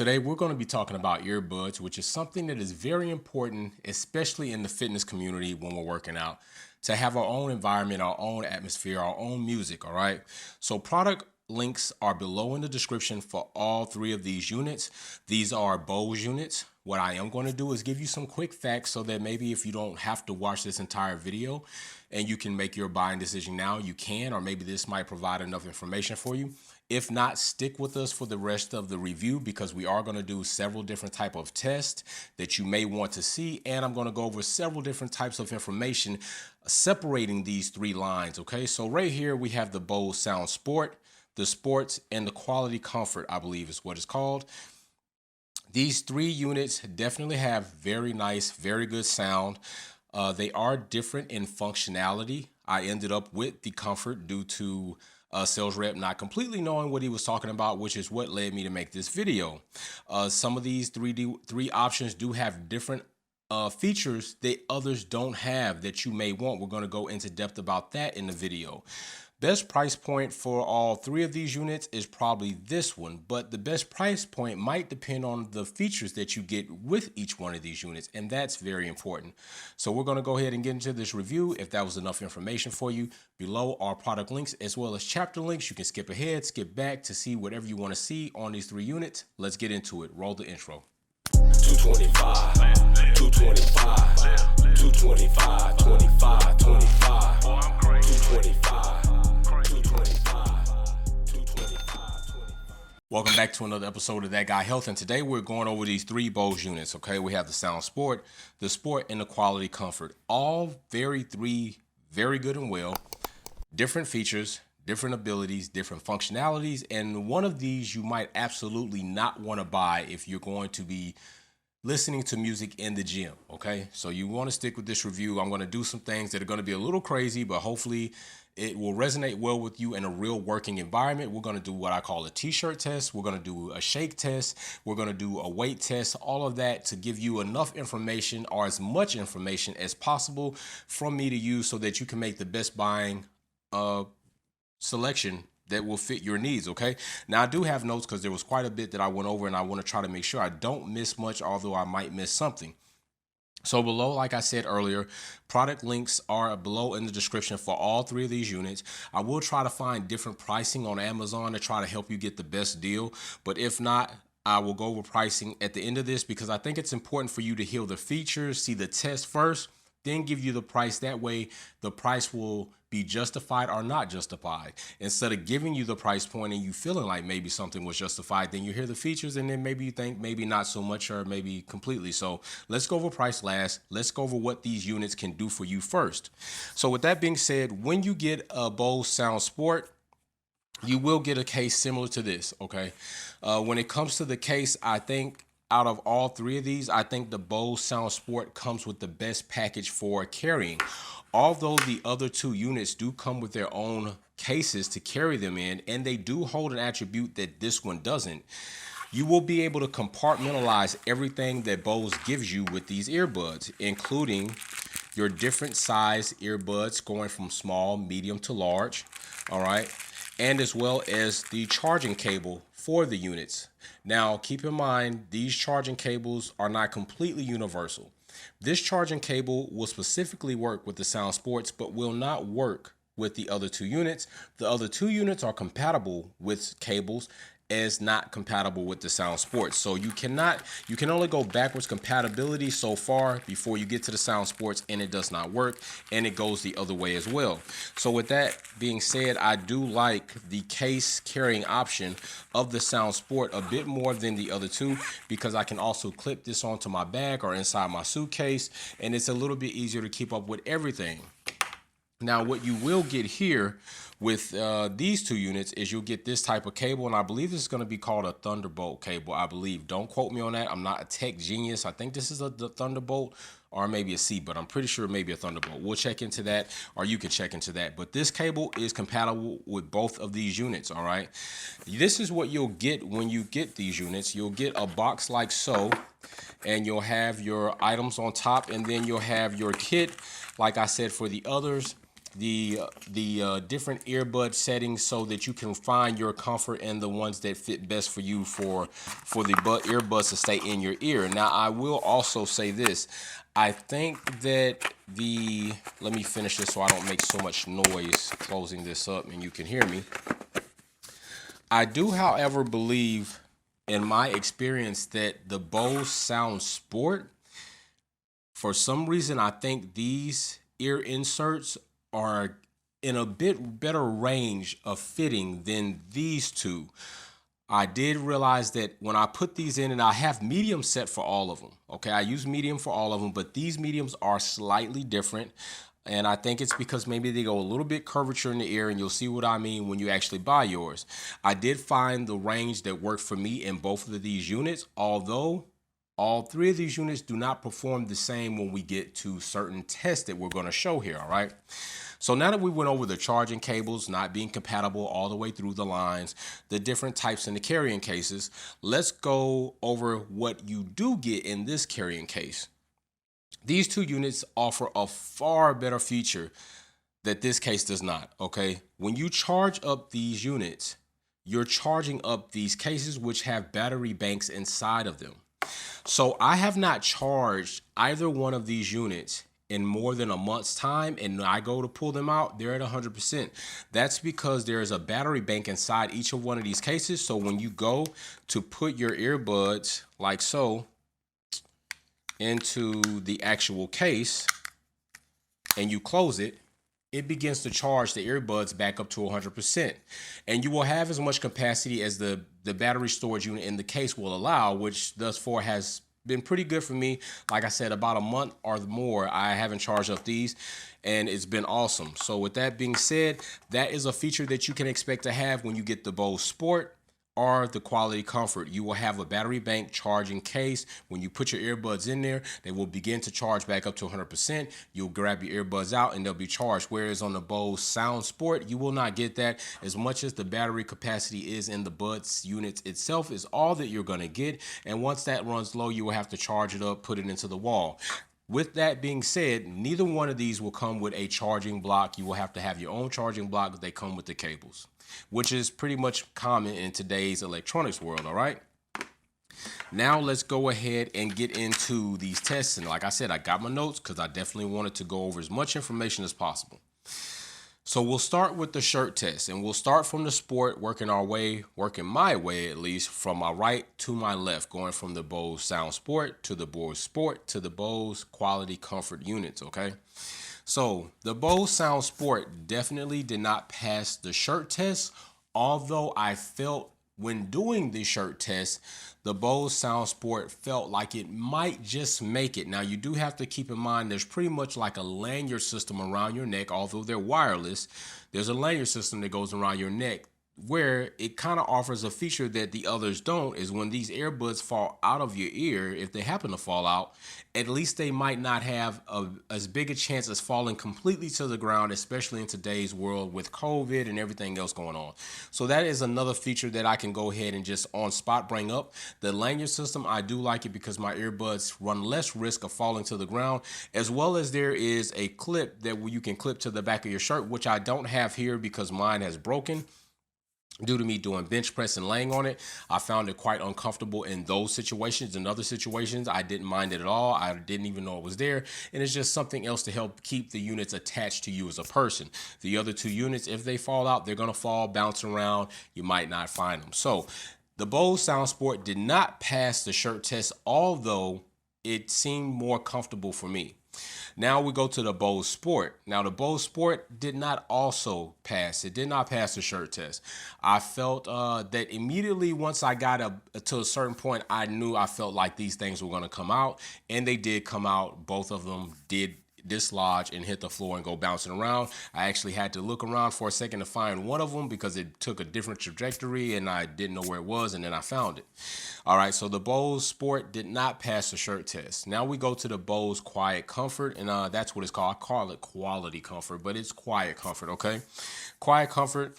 Today, we're going to be talking about earbuds, which is something that is very important, especially in the fitness community when we're working out, to have our own environment, our own atmosphere, our own music. All right. So product links are below in the description for all three of these units. These are Bose units. What I am going to do is give you some quick facts so that maybe if you don't have to watch this entire video and you can make your buying decision now, you can, or maybe this might provide enough information for you. If not, stick with us for the rest of the review because we are going to do several different types of tests that you may want to see. And I'm going to go over several different types of information separating these three lines. Okay, so right here we have the Bose Sound Sport, the Sports, and the Quality Comfort, I believe is what it's called. These three units definitely have very nice, very good sound. They are different in functionality. I ended up with the Comfort due to a sales rep not completely knowing what he was talking about, which is what led me to make this video. Some of these three options do have different features that others don't have that you may want. We're going to go into depth about that in the video. Best price point for all three of these units is probably this one, but the best price point might depend on the features that you get with each one of these units, and that's very important. So we're going to go ahead and get into this review. If that was enough information for you, below are product links as well as chapter links. You can skip ahead, skip back to see whatever you want to see on these three units. Let's get into it. Roll the intro. 225, 225, 225, 25, 25, 225. Welcome back to another episode of That Guy Health, and today we're going over these three Bose units. Okay, we have the Sound Sport, the Sport, and the Quality Comfort. All very good and well. Different features, different abilities, different functionalities, and one of these you might absolutely not want to buy if you're going to be listening to music in the gym. Okay, so you want to stick with this review. I'm going to do some things that are going to be a little crazy, but hopefully it will resonate well with you in a real working environment. We're going to do what I call a t-shirt test. We're going to do a shake test. We're going to do a weight test, all of that to give you enough information or as much information as possible from me to use so that you can make the best buying selection that will fit your needs. Okay, now I do have notes because there was quite a bit that I went over and I want to try to make sure I don't miss much, although I might miss something. So below, like I said earlier, product links are below in the description for all three of these units. I will try to find different pricing on Amazon to try to help you get the best deal, but if not, I will go over pricing at the end of this because I think it's important for you to hear the features, see the test first, then give you the price. That way the price will be justified or not justified. Instead of giving you the price point and you feeling like maybe something was justified, then you hear the features and then maybe you think maybe not so much or maybe completely. So let's go over price last. Let's go over what these units can do for you first. So with that being said, when you get a Bose Sound Sport, you will get a case similar to this. Okay, when it comes to the case, I think out of all three of these, I think the Bose Sound Sport comes with the best package for carrying. Although the other two units do come with their own cases to carry them in, and they do hold an attribute that this one doesn't. You will be able to compartmentalize everything that Bose gives you with these earbuds, including your different size earbuds going from small, medium to large. All right. And as well as the charging cable for the units. Now, keep in mind, these charging cables are not completely universal. This charging cable will specifically work with the Sound Sports, but will not work with the other two units. The other two units are compatible with cables as not compatible with the Sound Sports. So you can only go backwards compatibility so far before you get to the Sound Sports, and it does not work, and it goes the other way as well. So with that being said, I do like the case carrying option of the Sound Sport a bit more than the other two because I can also clip this onto my bag or inside my suitcase, and it's a little bit easier to keep up with everything. Now, what you will get here with these two units is you'll get this type of cable, and I believe this is going to be called a Thunderbolt cable, I believe. Don't quote me on that. I'm not a tech genius. I think this is the Thunderbolt or maybe a C, but I'm pretty sure maybe a Thunderbolt. We'll check into that, or you can check into that. But this cable is compatible with both of these units, all right? This is what you'll get when you get these units. You'll get a box like so, and you'll have your items on top, and then you'll have your kit, like I said, for the others. different earbud settings so that you can find your comfort and the ones that fit best for you for the earbuds to stay in your ear. Now, I will also say this. I think that let me finish this so I don't make so much noise closing this up and you can hear me. I do, however, believe in my experience that the Bose Sound Sport, for some reason, I think these ear inserts are in a bit better range of fitting than these two. I did realize that when I put these in, and I have medium set for all of them. Okay, I use medium for all of them, but these mediums are slightly different. And I think it's because maybe they go a little bit curvature in the ear, and you'll see what I mean when you actually buy yours. I did find the range that worked for me in both of these units, although all three of these units do not perform the same when we get to certain tests that we're going to show here, all right? So now that we went over the charging cables not being compatible all the way through the lines, the different types in the carrying cases, let's go over what you do get in this carrying case. These two units offer a far better feature that this case does not, okay? When you charge up these units, you're charging up these cases which have battery banks inside of them. So I have not charged either one of these units in more than a month's time, and I go to pull them out, they're at 100%. That's because there is a battery bank inside each of one of these cases. So when you go to put your earbuds like so into the actual case and you close it, it begins to charge the earbuds back up to 100%. And you will have as much capacity as the battery storage unit in the case will allow, which thus far has been pretty good for me. Like I said, about a month or more, I haven't charged up these, and it's been awesome. So with that being said, that is a feature that you can expect to have when you get the Bose Sport or the Quality Comfort. You will have a battery bank charging case. When you put your earbuds in there, they will begin to charge back up to 100%. You'll grab your earbuds out and they'll be charged. Whereas on the Bose Sound Sport, you will not get that. As much as the battery capacity is in the buds units itself is all that you're gonna get. And once that runs low, you will have to charge it up, put it into the wall. With that being said, neither one of these will come with a charging block. You will have to have your own charging block. They come with the cables, which is pretty much common in today's electronics world, all right? Now let's go ahead and get into these tests. And like I said, I got my notes because I definitely wanted to go over as much information as possible. So we'll start with the shirt test, and we'll start from the Sport, working my way at least, from my right to my left, going from the Bose Sound Sport to the Bose Sport to the Bose Quality Comfort units, okay? So the Bose Sound Sport definitely did not pass the shirt test, although I felt when doing the shirt test, the Bose Sound Sport felt like it might just make it. Now, you do have to keep in mind there's pretty much like a lanyard system around your neck. Although they're wireless, there's a lanyard system that goes around your neck where it kind of offers a feature that the others don't, is when these earbuds fall out of your ear, if they happen to fall out, at least they might not have as big a chance as falling completely to the ground, especially in today's world with COVID and everything else going on. So that is another feature that I can go ahead and just on spot bring up. The lanyard system, I do like it because my earbuds run less risk of falling to the ground, as well as there is a clip that you can clip to the back of your shirt, which I don't have here because mine has broken. Due to me doing bench press and laying on it, I found it quite uncomfortable in those situations. In other situations, I didn't mind it at all. I didn't even know it was there. And it's just something else to help keep the units attached to you as a person. The other two units, if they fall out, they're going to fall, bounce around. You might not find them. So the Bose Sound Sport did not pass the shirt test, although it seemed more comfortable for me. Now we go to the Bose Sport. Now the Bose Sport did not also pass. It did not pass the shirt test. I felt that immediately once I got to a certain point, I felt like these things were going to come out, and they did come out. Both of them did dislodge and hit the floor and go bouncing around. I actually had to look around for a second to find one of them because it took a different trajectory and I didn't know where it was, and then I found it. All right, so the Bose Sport did not pass the shirt test. Now we go to the Bose Quiet Comfort, and that's what it's called. I call it Quality Comfort, but it's Quiet Comfort, okay? Quiet Comfort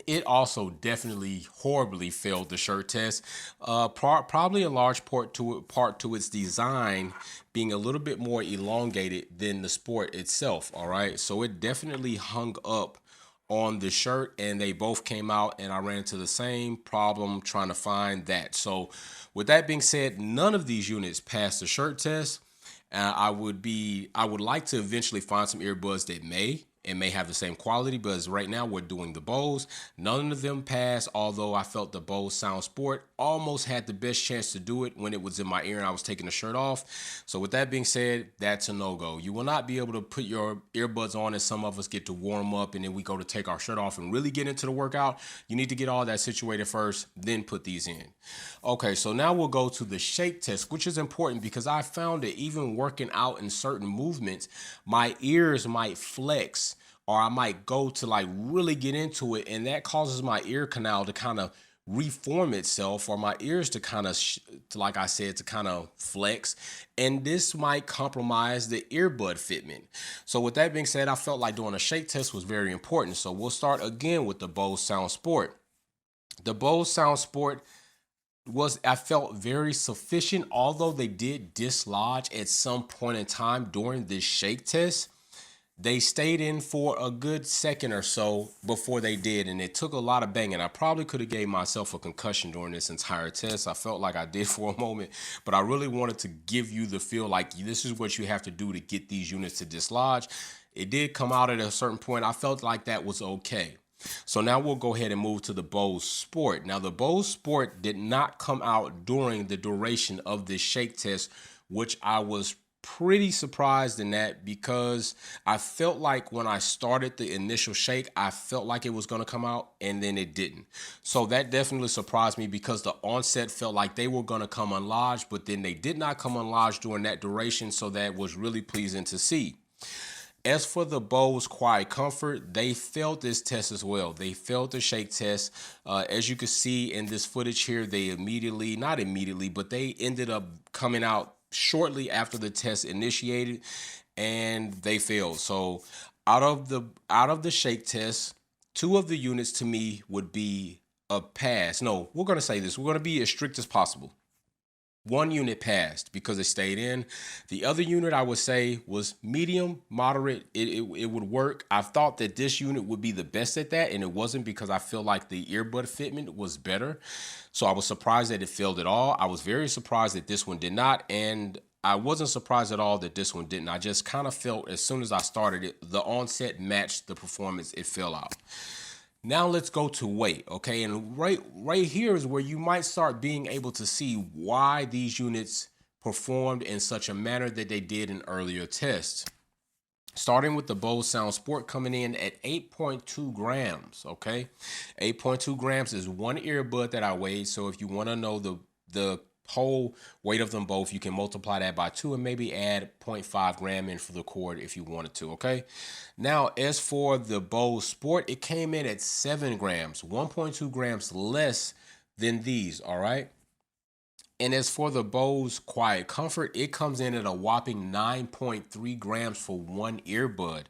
It also definitely horribly failed the shirt test. Probably a large part to its design being a little bit more elongated than the sport itself. All right, so it definitely hung up on the shirt, and they both came out, and I ran into the same problem trying to find that. So, with that being said, none of these units passed the shirt test. I would like to eventually find some earbuds that may have the same quality, but as right now we're doing the Bose. None of them passed, although I felt the Bose Sound Sport almost had the best chance to do it when it was in my ear and I was taking the shirt off. So with that being said, that's a no-go. You will not be able to put your earbuds on as some of us get to warm up and then we go to take our shirt off and really get into the workout. You need to get all that situated first, then put these in. Okay, so now we'll go to the shake test, which is important because I found that even working out in certain movements, my ears might flex or I might go to like really get into it, and that causes my ear canal to kind of reform itself, or my ears to kind of, like I said, to kind of flex, and this might compromise the earbud fitment. So with that being said, I felt like doing a shake test was very important. So we'll start again with the Bose Sound Sport. The Bose Sound Sport I felt very sufficient, although they did dislodge at some point in time during this shake test. They stayed in for a good second or so before they did, and it took a lot of banging. I probably could have gave myself a concussion during this entire test. I felt like I did for a moment, but I really wanted to give you the feel like this is what you have to do to get these units to dislodge. It did come out at a certain point. I felt like that was okay. So now we'll go ahead and move to the Bose Sport. Now the Bose Sport did not come out during the duration of this shake test, which I was pretty surprised in that because I felt like when I started the initial shake, I felt like it was going to come out and then it didn't. So that definitely surprised me because the onset felt like they were going to come unlodged, but then they did not come unlodged during that duration. So that was really pleasing to see. As for the Bose Quiet Comfort, they failed this test as well. They failed the shake test. As you can see in this footage here, they not immediately, but they ended up coming out shortly after the test initiated, and they failed. So out of the shake test, two of the units to me would be a pass. No, we're going to say this. We're going to be as strict as possible. One unit passed because it stayed in. The other unit I would say was medium, moderate. It would work. I thought that this unit would be the best at that, and it wasn't because I feel like the earbud fitment was better. So I was surprised that it failed at all. I was very surprised that this one did not, and I wasn't surprised at all that this one didn't. I just kind of felt as soon as I started it, the onset matched the performance. It fell out. Now let's go to weight, okay? And right here is where you might start being able to see why these units performed in such a manner that they did in earlier tests. Starting with the Bose Sound Sport coming in at 8.2 grams, okay? 8.2 grams is one earbud that I weighed, so if you want to know the whole weight of them both, you can multiply that by 2 and maybe add 0.5 gram in for the cord if you wanted to, okay? Now, as for the Bose Sport, it came in at 7 grams, 1.2 grams less than these, all right? And as for the Bose Quiet Comfort, it comes in at a whopping 9.3 grams for one earbud.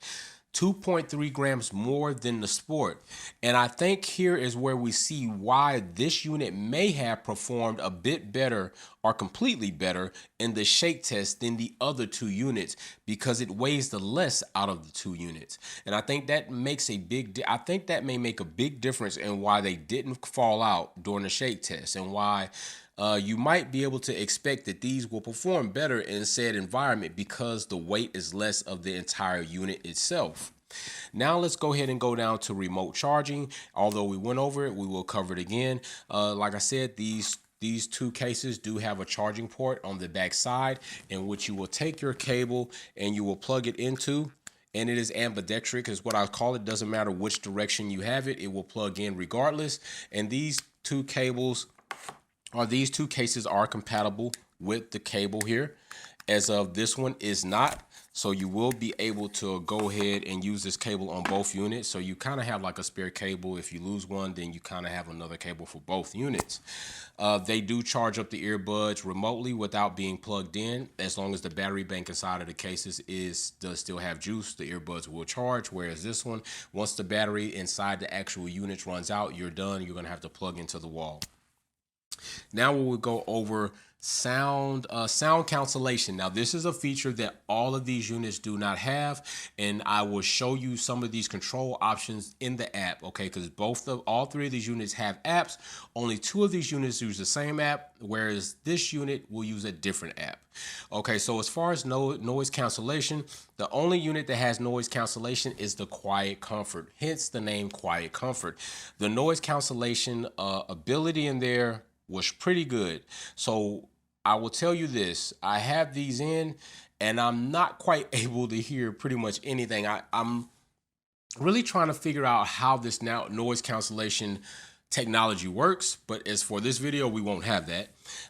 2.3 grams more than the Sport. And I think here is where we see why this unit may have performed a bit better or completely better in the shake test than the other two units, because it weighs the less out of the two units. And I think that makes I think that may make a big difference in why they didn't fall out during the shake test, and why you might be able to expect that these will perform better in said environment because the weight is less of the entire unit itself. Now let's go ahead and go down to remote charging. Although we went over it, we will cover it again. Like I said, these two cases do have a charging port on the back side in which you will take your cable and you will plug it into. And it is ambidextric is what I call it. Doesn't matter which direction you have it, it will plug in regardless. And these two cables are these two cases are compatible with the cable here. As of this one is not. So you will be able to go ahead and use this cable on both units. So you kind of have like a spare cable. If you lose one, then you kind of have another cable for both units. They do charge up the earbuds remotely without being plugged in. As long as the battery bank inside of the cases does still have juice, the earbuds will charge. Whereas this one, once the battery inside the actual units runs out, you're done. You're going to have to plug into the wall. Now we will go over sound cancellation. Now this is a feature that all of these units do not have, and I will show you some of these control options in the app, okay? Because all three of these units have apps. Only two of these units use the same app, whereas this unit will use a different app. Okay, so as far as noise cancellation, the only unit that has noise cancellation is the Quiet Comfort, hence the name Quiet Comfort. The noise cancellation ability in there was pretty good. So I will tell you this, I have these in and I'm not quite able to hear pretty much anything. I'm really trying to figure out how this now noise cancellation technology works, but as for this video, we won't have that.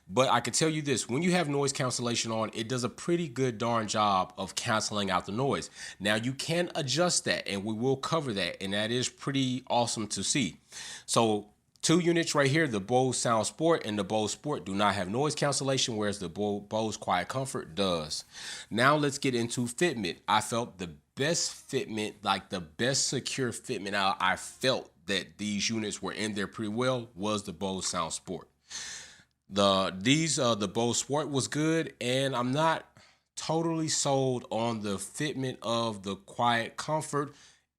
But I can tell you this, when you have noise cancellation on, it does a pretty good darn job of canceling out the noise. Now you can adjust that and we will cover that, and that is pretty awesome to see. So two units right here, the Bose Sound Sport and the Bose Sport do not have noise cancellation, whereas the Bose Quiet Comfort does. Now let's get into Fitment. I felt the best Fitment, like the best secure Fitment I felt that these units were in there pretty well, was the Bose Sound Sport. The Bose Sport was good, and I'm not totally sold on the Fitment of the Quiet Comfort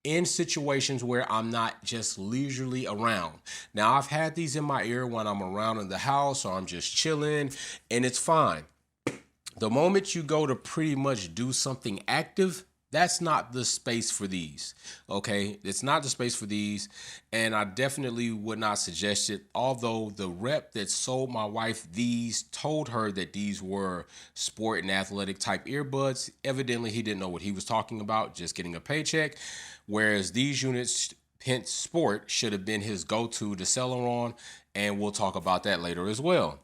in situations where I'm not just leisurely around. Now, I've had these in my ear when I'm around in the house or I'm just chilling, and it's fine. The moment you go to pretty much do something active, that's not the space for these. Okay, it's not the space for these, and I definitely would not suggest it. Although the rep that sold my wife these told her that these were sport and athletic type earbuds, evidently he didn't know what he was talking about, just getting a paycheck. Whereas these units, hence sport, should have been his go-to to sell her on, and we'll talk about that later as well.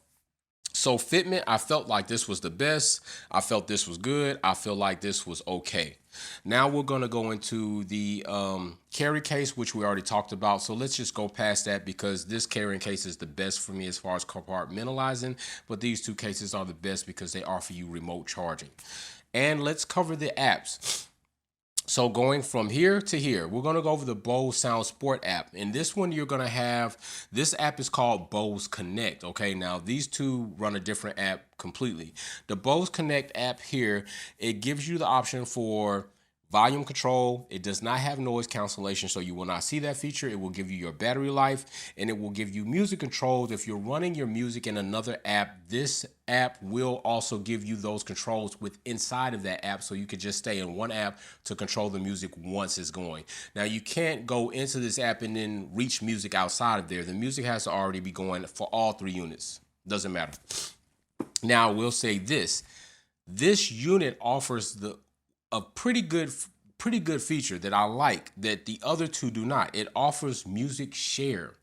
So Fitment, I felt like this was the best. I felt this was good. I feel like this was okay. Now we're going to go into the carry case, which we already talked about. So let's just go past that because this carrying case is the best for me as far as compartmentalizing. But these two cases are the best because they offer you remote charging. And let's cover the apps. So going from here to here, we're going to go over the Bose Sound Sport app. And this one you're going to have, this app is called Bose Connect. Okay, now these two run a different app completely. The Bose Connect app here, it gives you the option for volume control. It does not have noise cancellation, so you will not see that feature. It will give you your battery life, and it will give you music controls. If you're running your music in another app, this app will also give you those controls with inside of that app, so you could just stay in one app to control the music once it's going. Now you can't go into this app and then reach music outside of there. The music has to already be going for all three units. Doesn't matter. Now we'll say this unit offers a pretty good feature that I like that the other two do not. It offers music share.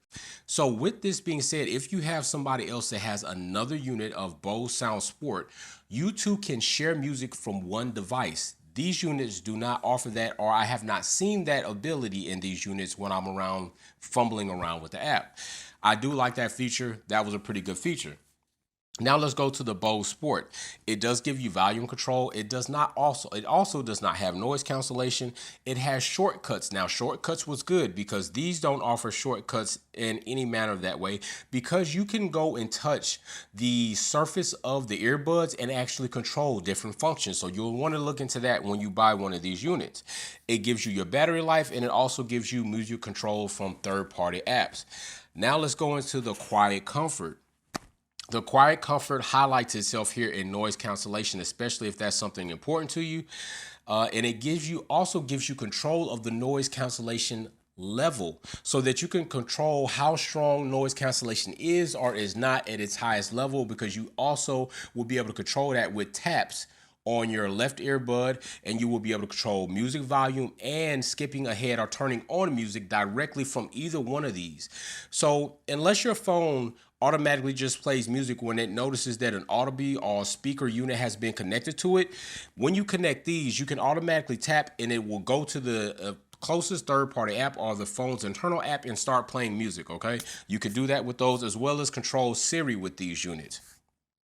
So with this being said, if you have somebody else that has another unit of Bose Sound Sport, you two can share music from one device. These units do not offer that, or I have not seen that ability in these units when I'm around fumbling around with the app. I do like that feature. That was a pretty good feature. Now let's go to the Bose Sport. It does give you volume control. It also does not have noise cancellation. It has shortcuts. Now shortcuts was good because these don't offer shortcuts in any manner that way, because you can go and touch the surface of the earbuds and actually control different functions. So you'll want to look into that when you buy one of these units. It gives you your battery life, and it also gives you music control from third-party apps. Now let's go into the Quiet Comfort. The Quiet Comfort highlights itself here in noise cancellation, especially if that's something important to you. And it also gives you control of the noise cancellation level, so that you can control how strong noise cancellation is or is not at its highest level, because you also will be able to control that with taps on your left earbud, and you will be able to control music volume and skipping ahead or turning on music directly from either one of these. So unless your phone automatically just plays music when it notices that an Audible or speaker unit has been connected to it, when you connect these, you can automatically tap and it will go to the closest third-party app or the phone's internal app and start playing music. Okay, you can do that with those, as well as control Siri with these units.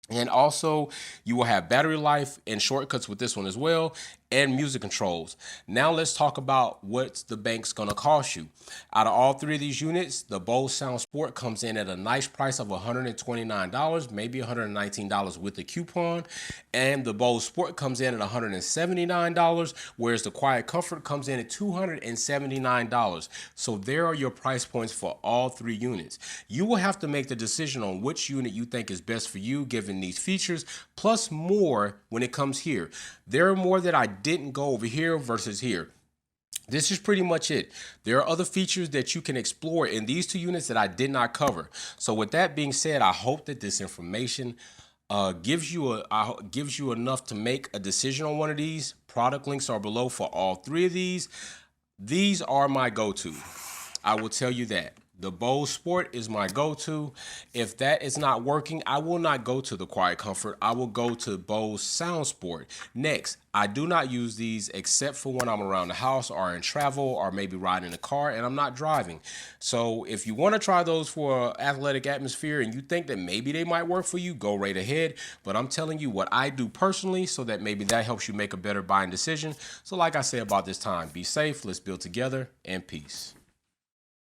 And also, you will have battery life and shortcuts with this one as well, and music controls. Now let's talk about what the bank's gonna cost you. Out of all three of these units, the Bose Sound Sport comes in at a nice price of $129, maybe $119 with the coupon. And the Bose Sport comes in at $179, whereas the Quiet Comfort comes in at $279. So there are your price points for all three units. You will have to make the decision on which unit you think is best for you given these features, plus more when it comes here. There are more that I didn't go over here versus here. This is pretty much it. There are other features that you can explore in these two units that I did not cover. So with that being said, I hope that this information gives you enough to make a decision on one of these. Product links are below for all three of these. These are my go-to. I will tell you that. The Bose Sport is my go-to. If that is not working, I will not go to the Quiet Comfort. I will go to Bose Sound Sport. Next, I do not use these except for when I'm around the house or in travel or maybe riding in a car and I'm not driving. So if you want to try those for an athletic atmosphere and you think that maybe they might work for you, go right ahead. But I'm telling you what I do personally so that maybe that helps you make a better buying decision. So like I say about this time, be safe, let's build together, and peace.